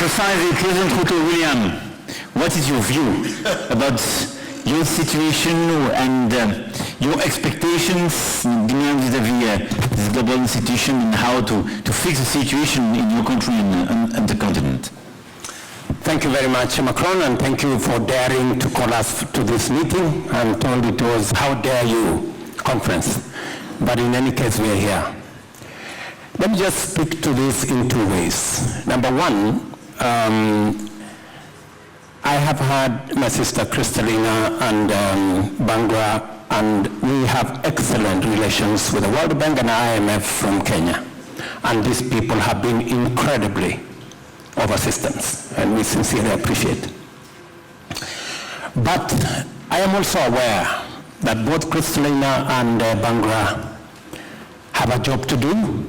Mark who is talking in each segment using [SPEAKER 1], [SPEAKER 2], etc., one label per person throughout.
[SPEAKER 1] Precisely, President Ruto William, what is your view about your situation and your expectations vis-à-vis this global institution and how to fix the situation in your country and the continent?
[SPEAKER 2] Thank you very much, Macron, and thank you for daring to call us to this meeting. I'm told it was How Dare You conference, but in any case, we are here. Let me just speak to this in two ways. Number one, I have had my sister Kristalina and Bangura, and we have excellent relations with the World Bank and IMF from Kenya. And these people have been incredibly of assistance, and we sincerely appreciate. But I am also aware that both Kristalina and Bangura have a job to do,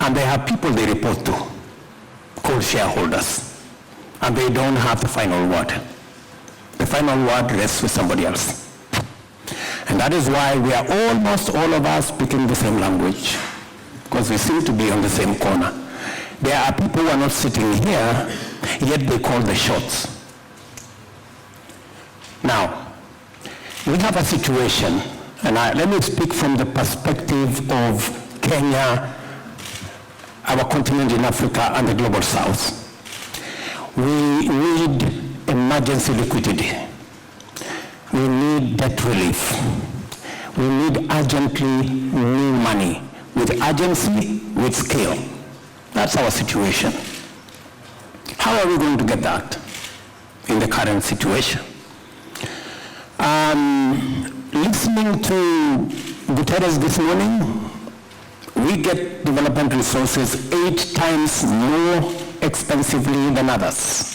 [SPEAKER 2] and they have people they report to, called shareholders. And they don't have the final word. The final word rests with somebody else. And that is why we are almost all of us speaking the same language, because we seem to be on the same corner. There are people who are not sitting here, yet they call the shots. Now, we have a situation, and let me speak from the perspective of Kenya, our continent in Africa, and the global south. We need emergency liquidity. We need debt relief. We need urgently new money, with urgency, with scale. That's our situation. How are we going to get that in the current situation? Listening to Guterres this morning, we get development resources 8 times more expensively than others.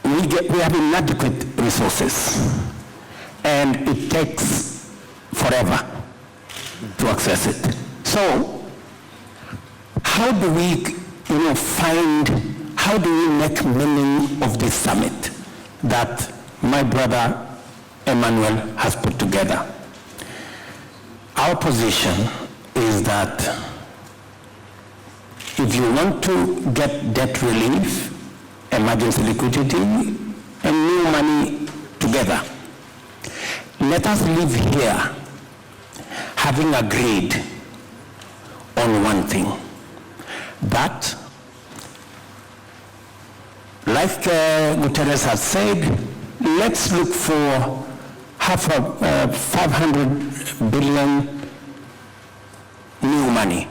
[SPEAKER 2] We have inadequate resources, and it takes forever to access it. So, how do we, how do we make meaning of this summit that my brother Emmanuel has put together? Our position is that if you want to get debt relief, emergency liquidity, and new money together, let us live here having agreed on one thing, that, like Guterres has said, let's look for 500 billion new money.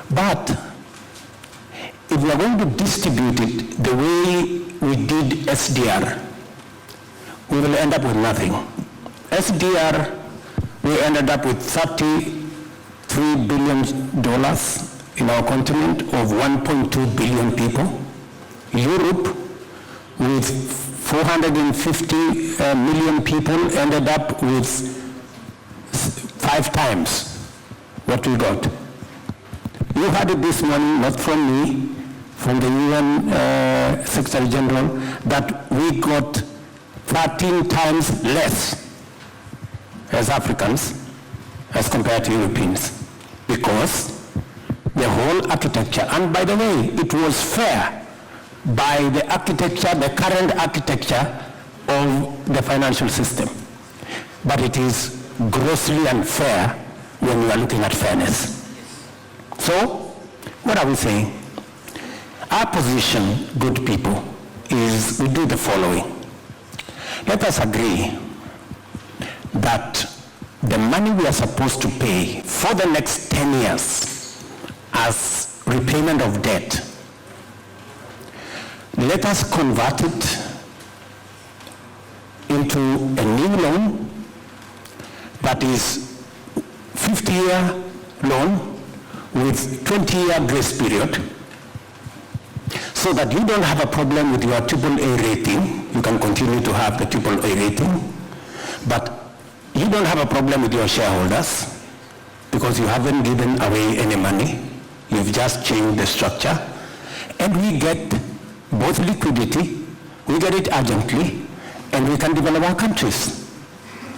[SPEAKER 2] But if we are going to distribute it the way we did SDR, we will end up with nothing. SDR, we ended up with $33 billion in our continent of 1.2 billion people. Europe, with 450 million people, ended up with 5 times what we got. You heard it this morning, not from me, from the UN Secretary General, that we got 13 times less as Africans as compared to Europeans, because the whole architecture, and by the way, it was fair by the architecture, the current architecture of the financial system. But it is grossly unfair when you are looking at fairness. So, what are we saying? Our position, good people, is we do the following. Let us agree that the money we are supposed to pay for the next 10 years as repayment of debt, let us convert it into a new loan that is 50-year loan with 20-year grace period, so that you don't have a problem with your AAA rating. You can continue to have the AAA rating, but you don't have a problem with your shareholders because you haven't given away any money. You've just changed the structure, and we get both liquidity, we get it urgently, and we can develop our countries.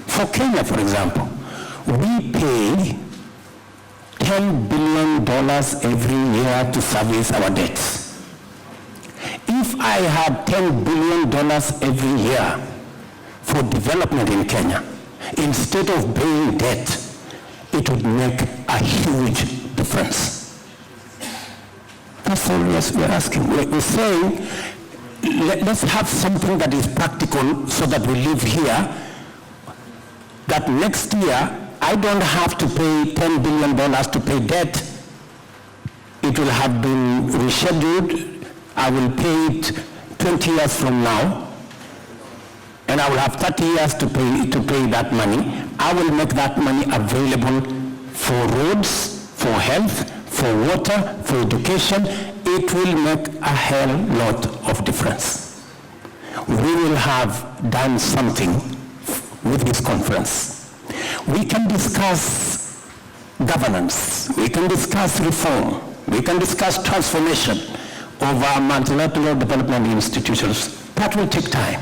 [SPEAKER 2] For Kenya, for example, we pay $10 billion every year to service our debts. If I had $10 billion every year for development in Kenya, instead of paying debt, it would make a huge difference. That's all we're asking. We're saying, let's have something that is practical so that we live here, that next year I don't have to pay $10 billion to pay debt. It will have been rescheduled. I will pay it 20 years from now, and I will have 30 years to pay that money. I will make that money available for roads, for health, for water, for education. It will make a hell lot of difference. We will have done something with this conference. We can discuss governance, we can discuss reform, we can discuss transformation of our multilateral development institutions. That will take time.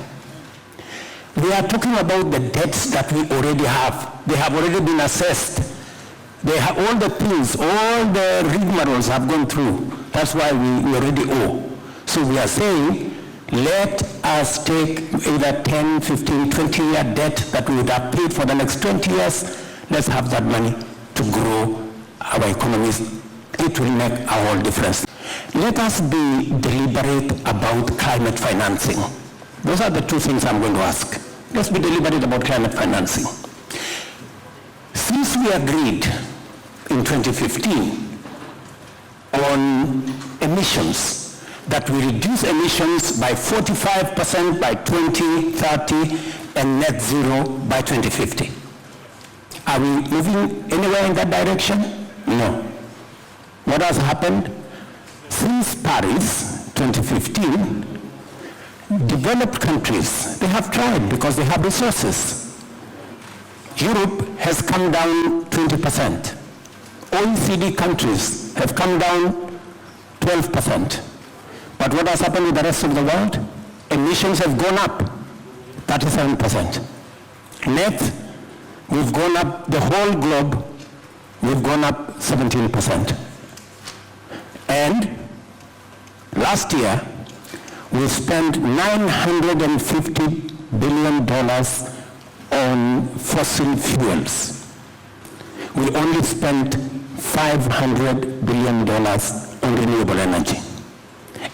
[SPEAKER 2] We are talking about the debts that we already have. They have already been assessed. They have all the things, all the rigmaroles have gone through. That's why we already owe. So we are saying, let us take either 10, 15, 20-year debt that we would have paid for the next 20 years. Let's have that money to grow our economies. It will make a whole difference. Let us be deliberate about climate financing. Those are the two things I'm going to ask. Let's be deliberate about climate financing. Since we agreed in 2015 on emissions, that we reduce emissions by 45% by 2030 and net zero by 2050. Are we moving anywhere in that direction? No. What has happened? Since Paris 2015, developed countries, they have tried because they have resources. Europe has come down 20%. OECD countries have come down 12%. But what has happened with the rest of the world? Emissions have gone up 37%. Net, we've gone up, the whole globe, we've gone up 17%. And last year, we spent $950 billion on fossil fuels. We only spent $500 billion on renewable energy.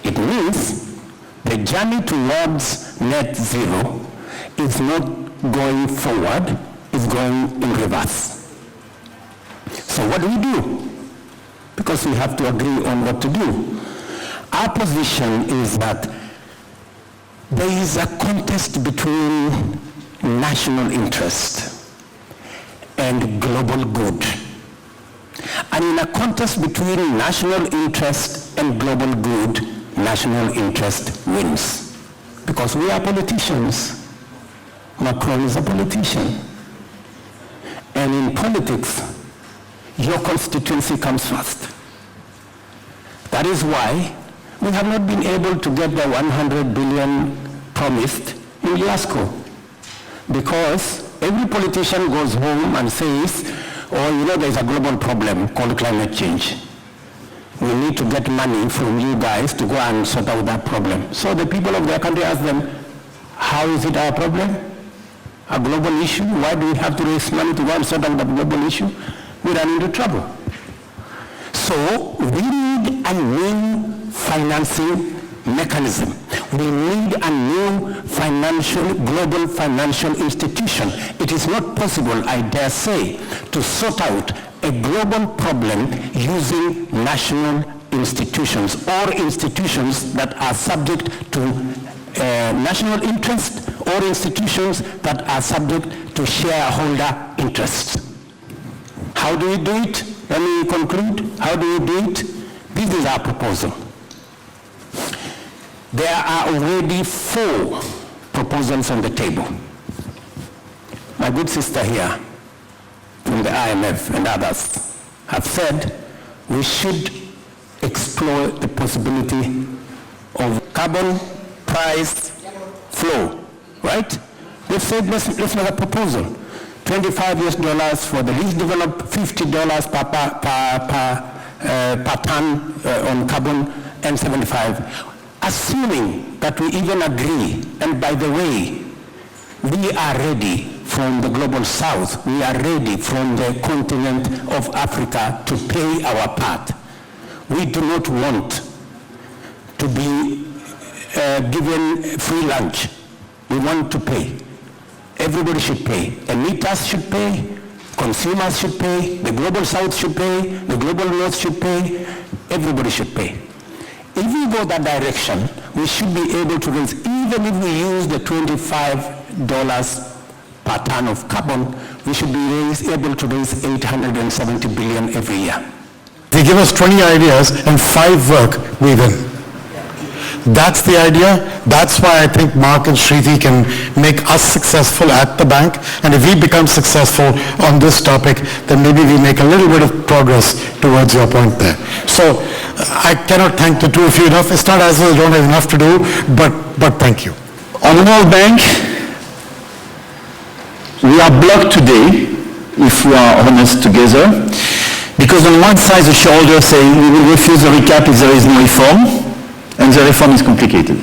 [SPEAKER 2] It means the journey towards net zero is not going forward, it's going in reverse. So what do we do? Because we have to agree on what to do. Our position is that there is a contest between national interest and global good. And in a contest between national interest and global good, national interest wins. Because we are politicians. Macron is a politician. And in politics, your constituency comes first. That is why we have not been able to get the 100 billion promised in Glasgow. Because every politician goes home and says, oh, you know, there's a global problem called climate change. We need to get money from you guys to go and sort out that problem. So the people of their country ask them, how is it our problem? A global issue? Why do we have to raise money to go and sort out that global issue? We run into trouble. So we need a new financing mechanism. We need a new global financial institution. It is not possible, I dare say, to sort out a global problem using national institutions or institutions that are subject to national interest or institutions that are subject to shareholder interest. How do we do it? Let me conclude. How do we do it? This is our proposal. There are already 4 proposals on the table. My good sister here from the IMF and others have said we should explore the possibility of carbon price floor, right? They've said let's make a proposal. $25 US for the least developed, $50 per ton on carbon, and 75. Assuming that we even agree, and by the way, we are ready from the global south, we are ready from the continent of Africa to play our part. We do not want to be given free lunch. We want to pay. Everybody should pay. Emitters should pay, consumers should pay, the global south should pay, the global north should pay, everybody should pay. If we go that direction, we should be able to raise, even if we use the $25 per ton of carbon, we should be able to raise 870 billion every year.
[SPEAKER 3] They give us 20 ideas and 5 work, we win. That's the idea. That's why I think Mark and Shruti can make us successful at the bank. And if we become successful on this topic, then maybe we make a little bit of progress towards your point there. So I cannot thank the two of you enough. It's not as though they don't have enough to do, but thank you.
[SPEAKER 1] On the World Bank, we are blocked today, if we are honest together, because on one side the shareholders say we will refuse the recap if there is no reform, and the reform is complicated.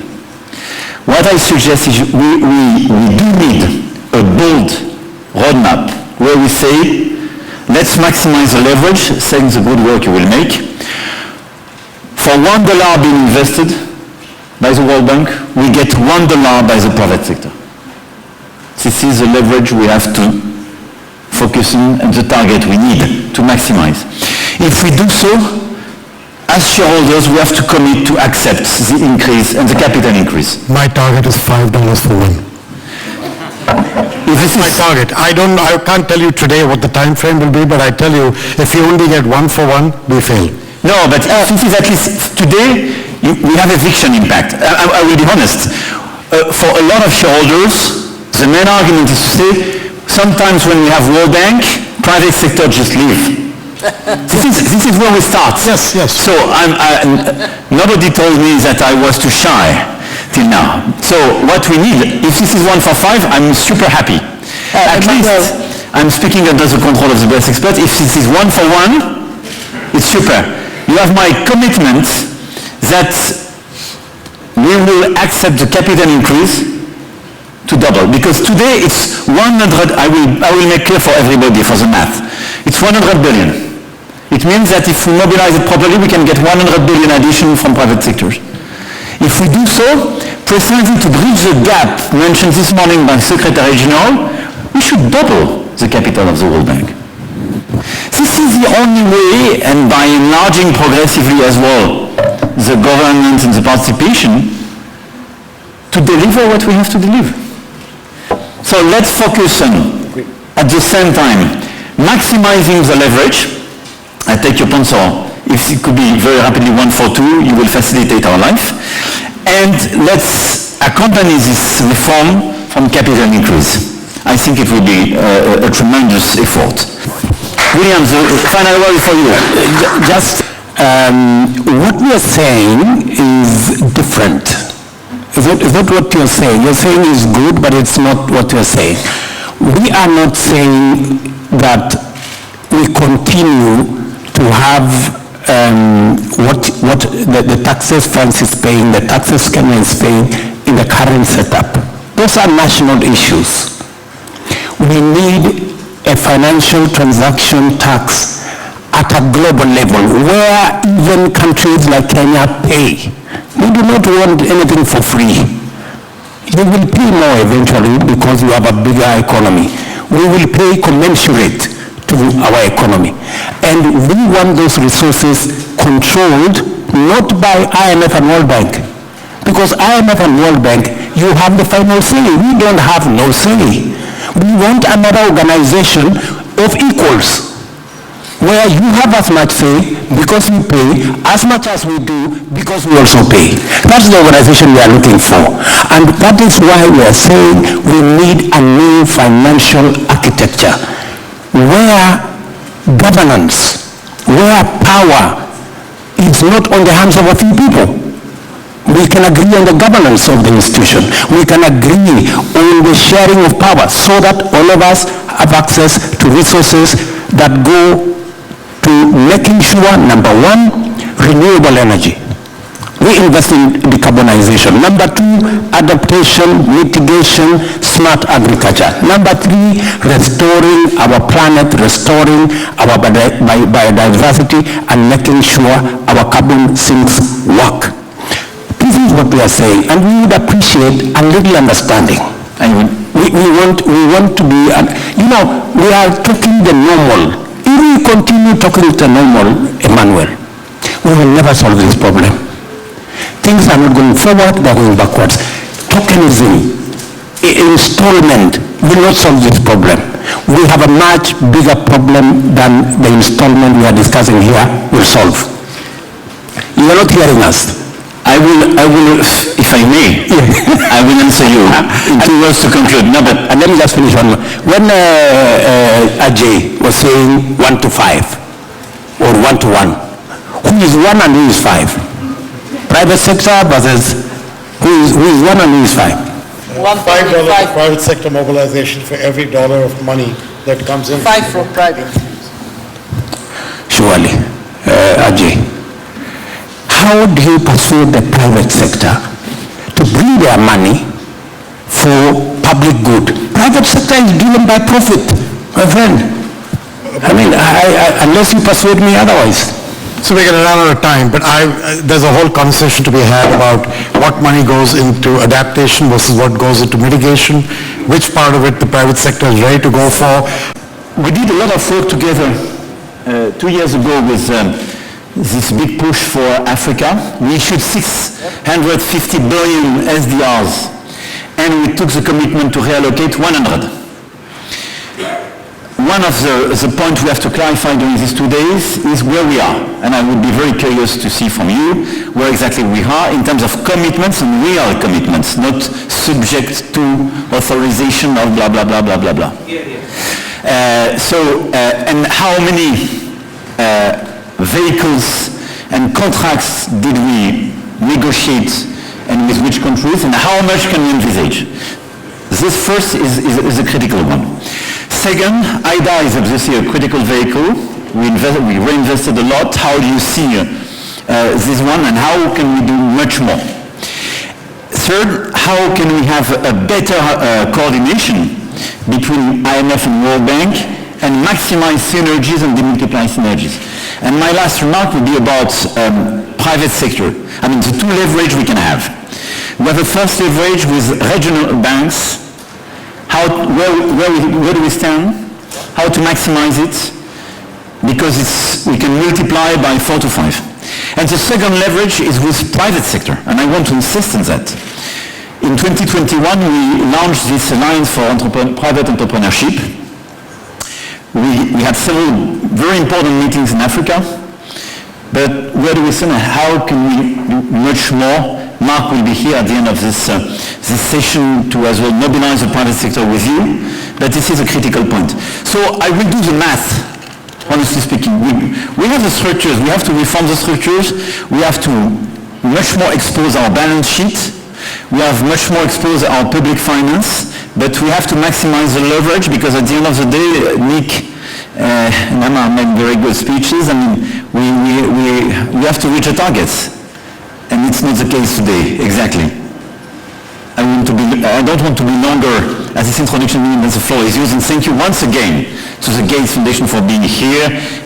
[SPEAKER 1] What I suggest is we do need a bold roadmap where we say, let's maximize the leverage, saying the good work you will make. For $1 being invested by the World Bank, we get $1 by the private sector. This is the leverage we have to focus on and the target we need to maximize. If we do so, as shareholders, we have to commit to accept the increase and the capital increase.
[SPEAKER 3] My target is $5 for one.
[SPEAKER 1] If this is
[SPEAKER 3] my target. I can't tell you today what the time frame will be, but I tell you, if you only get 1 for 1, we fail.
[SPEAKER 1] No, but this is at least today, we have eviction impact. I will be honest. For a lot of shareholders, the main argument is to say, sometimes when we have World Bank, private sector just leave. This is where we start.
[SPEAKER 3] Yes, yes.
[SPEAKER 1] So nobody told me that I was too shy till now. So what we need, if this is 1 for 5, I'm super happy. At least I'm speaking under the control of the best expert. If this is 1 for 1, it's super. You have my commitment that we will accept the capital increase to double. Because today it's 100, I will make clear for everybody for the math. It's 100 billion. It means that if we mobilize it properly, we can get 100 billion addition from private sectors. If we do so, precisely to bridge the gap mentioned this morning by Secretary General, we should double the capital of the World Bank. This is the only way, and by enlarging progressively as well the governance and the participation, to deliver what we have to deliver. So let's focus on, at the same time, maximizing the leverage. I take your point, so if it could be very rapidly 1 for 2, you will facilitate our life. And let's accompany this reform from capital increase. I think it will be a tremendous effort. William, the final word is for you.
[SPEAKER 2] Just what we are saying is different. Is that what you're saying? You're saying is good, but it's not what you're saying. We are not saying that we continue to have what the taxes France is paying, the taxes Kenya is paying in the current setup. Those are national issues. We need a financial transaction tax at a global level where even countries like Kenya pay. We do not want anything for free. You will pay more eventually because you have a bigger economy. We will pay commensurate to our economy. And we want those resources controlled not by IMF and World Bank. Because IMF and World Bank, you have the final say. We don't have no say. We want another organization of equals, where you have as much say because you pay, as much as we do because we also pay. That's the organization we are looking for. And that is why we are saying we need a new financial architecture, where governance, where power is not on the hands of a few people. We can agree on the governance of the institution. We can agree on the sharing of power so that all of us have access to resources that go to making sure, number one, renewable energy. We invest in decarbonization. Number two, adaptation, mitigation, smart agriculture. Number three, restoring our planet, restoring our biodiversity, and making sure our carbon sinks work. This is what we are saying, and we would appreciate a little understanding. And we want to be, we are talking the normal. If we continue talking the normal, Emmanuel, we will never solve this problem. Things are not going forward, they are going backwards. Tokenism, installment will not solve this problem. We have a much bigger problem than the installment we are discussing here will solve. You are not hearing us.
[SPEAKER 1] I will, if I may, I will answer you in 2 words to conclude. No, but
[SPEAKER 2] and let me just finish one more. When Ajay was saying 1 to 5 or 1 to 1, who is 1 and who is 5? Private sector versus who is 1 and who is 5?
[SPEAKER 3] $5 private sector mobilization for every dollar of money that comes in.
[SPEAKER 4] 5 for private.
[SPEAKER 2] Surely, Ajay. How do you persuade the private sector to bring their money for public good? Private sector is driven by profit, my friend. I mean, unless you persuade me otherwise.
[SPEAKER 3] So we're going to run out of time, but there's a whole conversation to be had about what money goes into adaptation versus what goes into mitigation, which part of it the private sector is ready to go for.
[SPEAKER 1] we did a lot of work together 2 years ago with this big push for Africa. We issued 650 billion SDRs, and we took the commitment to reallocate 100. One of the points we have to clarify during these 2 days is where we are, and I would be very curious to see from you where exactly we are in terms of commitments and real commitments, not subject to authorization of blah, blah, blah, blah, blah, blah. And how many vehicles and contracts did we negotiate, and with which countries, and how much can we envisage? This first is a critical one. Second, IDA is obviously a critical vehicle. We reinvested a lot. How do you see this one, and how can we do much more? Third, how can we have a better coordination between IMF and World Bank and maximize synergies and demultiply synergies? And my last remark would be about private sector. I mean, the two leverage we can have. We have a first leverage with regional banks. Where do we stand? How to maximize it? Because we can multiply by 4 to 5. And the second leverage is with private sector, and I want to insist on that. In 2021, we launched this Alliance for Private Entrepreneurship. We had several very important meetings in Africa, but where do we stand and how can we do much more? Mark will be here at the end of this session to as well mobilize the private sector with you, but this is a critical point. So I will do the math, honestly speaking. We have the structures, we have to reform the structures, we have to much more expose our balance sheet, we have much more expose our public finance, but we have to maximize the leverage because at the end of the day, Nick and Emma made very good speeches. I mean, we have to reach the targets. And it's not the case today, exactly. I don't want to be longer as this introduction means the floor is used, and thank you once again to the Gates Foundation for being here.